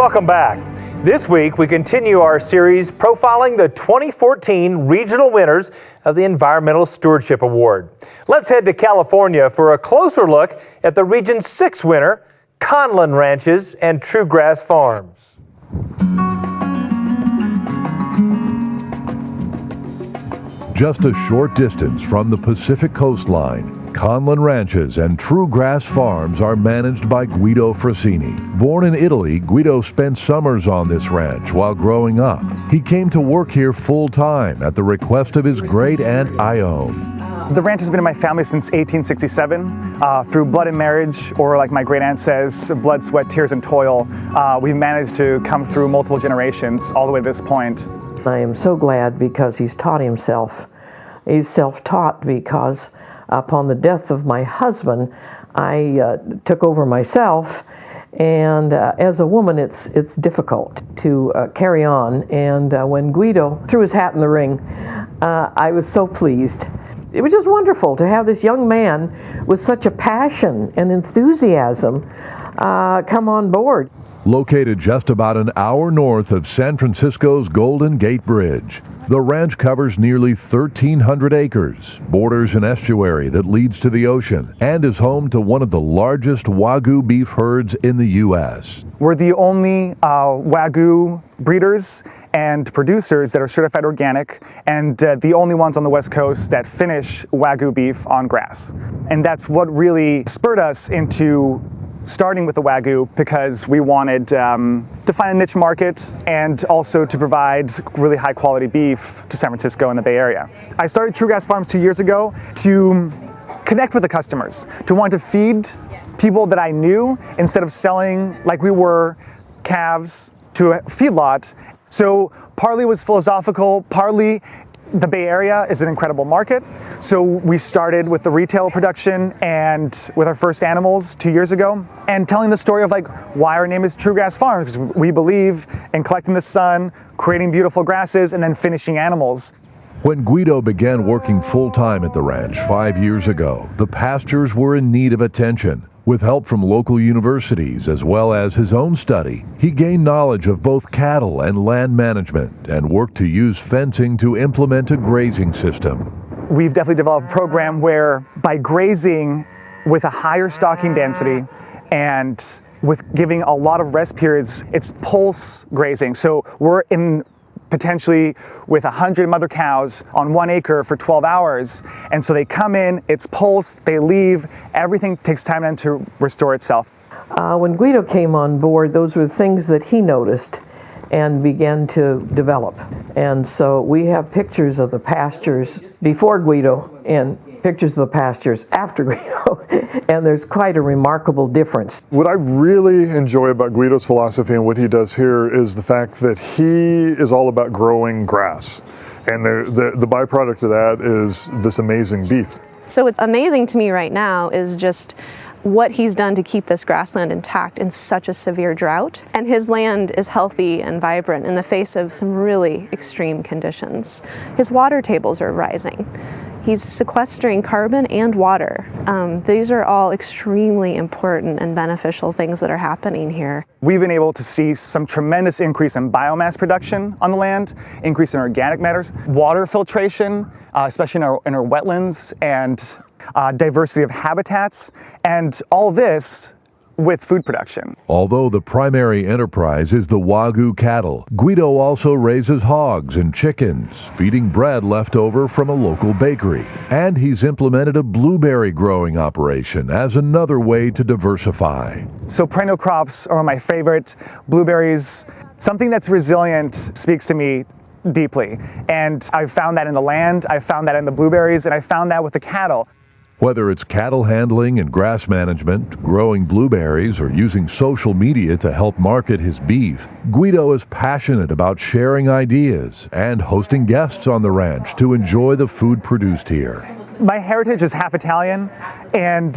Welcome back. This week, we continue our series profiling the 2014 regional winners of the Environmental Stewardship Award. Let's head to California for a closer look at the Region 6 winner, Conlan Ranches and True Grass Farms. Just a short distance from the Pacific coastline, Conlan Ranches and True Grass Farms are managed by Guido Frassini. Born in Italy, Guido spent summers on this ranch while growing up. He came to work here full-time at the request of his great-aunt Ione. The ranch has been in my family since 1867. Through blood and marriage, or like my great-aunt says, blood, sweat, tears, and toil, we've managed to come through multiple generations all the way to this point. I am so glad because he's taught himself. He's self-taught because upon the death of my husband, I took over myself, and as a woman it's difficult to carry on, and when Guido threw his hat in the ring, I was so pleased. It was just wonderful to have this young man with such a passion and enthusiasm come on board. Located just about an hour north of San Francisco's Golden Gate Bridge, the ranch covers nearly 1,300 acres, borders an estuary that leads to the ocean, and is home to one of the largest Wagyu beef herds in the U.S. We're the only Wagyu breeders and producers that are certified organic, and the only ones on the West Coast that finish Wagyu beef on grass. And that's what really spurred us into starting with the Wagyu, because we wanted to find a niche market and also to provide really high quality beef to San Francisco and the Bay Area. I started True Grass Farms 2 years ago to connect with the customers, to want to feed people that I knew instead of selling like we were calves to a feedlot. So partly was philosophical, partly the Bay Area is an incredible market. So we started with the retail production and with our first animals 2 years ago, and telling the story of like why our name is True Grass Farms, because we believe in collecting the sun, creating beautiful grasses, and then finishing animals. When Guido began working full-time at the ranch 5 years ago, the pastures were in need of attention. With help from local universities as well as his own study, he gained knowledge of both cattle and land management and worked to use fencing to implement a grazing system. We've definitely developed a program where by grazing with a higher stocking density and with giving a lot of rest periods, it's pulse grazing. So we're in potentially with 100 mother cows on 1 acre for 12 hours. And so they come in, it's pulse, they leave, everything takes time then to restore itself. When Guido came on board, those were things that he noticed and began to develop. And so we have pictures of the pastures before Guido and pictures of the pastures after Guido, and there's quite a remarkable difference. What I really enjoy about Guido's philosophy and what he does here is the fact that he is all about growing grass, and the byproduct of that is this amazing beef. So what's amazing to me right now is just what he's done to keep this grassland intact in such a severe drought. And his land is healthy and vibrant in the face of some really extreme conditions. His water tables are rising. He's sequestering carbon and water. These are all extremely important and beneficial things that are happening here. We've been able to see some tremendous increase in biomass production on the land, increase in organic matters, water filtration, especially in our wetlands, and diversity of habitats, and all this with food production. Although the primary enterprise is the Wagyu cattle, Guido also raises hogs and chickens, feeding bread left over from a local bakery. And he's implemented a blueberry growing operation as another way to diversify. So perennial crops are my favorite. Blueberries, something that's resilient, speaks to me deeply. And I've found that in the land, I've found that in the blueberries, and I found that with the cattle. Whether it's cattle handling and grass management, growing blueberries, or using social media to help market his beef, Guido is passionate about sharing ideas and hosting guests on the ranch to enjoy the food produced here. My heritage is half Italian, and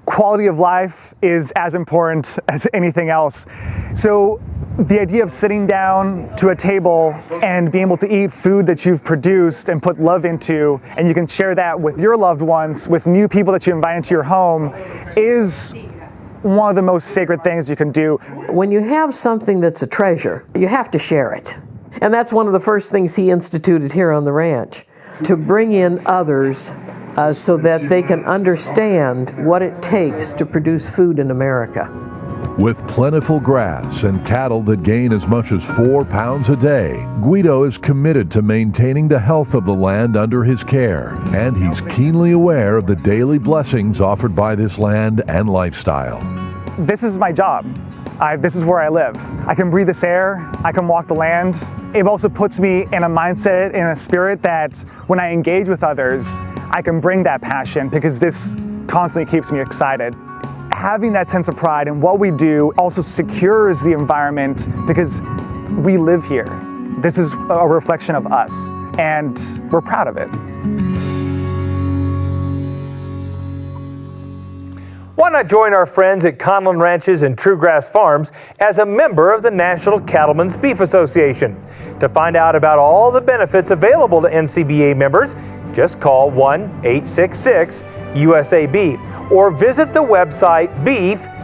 quality of life is as important as anything else. So the idea of sitting down to a table and being able to eat food that you've produced and put love into, and you can share that with your loved ones, with new people that you invite into your home, is one of the most sacred things you can do. When you have something that's a treasure, you have to share it. And that's one of the first things he instituted here on the ranch, to bring in others so that they can understand what it takes to produce food in America. With plentiful grass and cattle that gain as much as 4 pounds a day, Guido is committed to maintaining the health of the land under his care, and he's keenly aware of the daily blessings offered by this land and lifestyle. This is my job. This is where I live. I can breathe this air, I can walk the land. It also puts me in a mindset, in a spirit that when I engage with others, I can bring that passion because this constantly keeps me excited. Having that sense of pride in what we do also secures the environment because we live here. This is a reflection of us, and we're proud of it. Why not join our friends at Conlan Ranches and True Grass Farms as a member of the National Cattlemen's Beef Association? To find out about all the benefits available to NCBA members, just call 1-866-USA-BEEF or visit the website beefusa.org.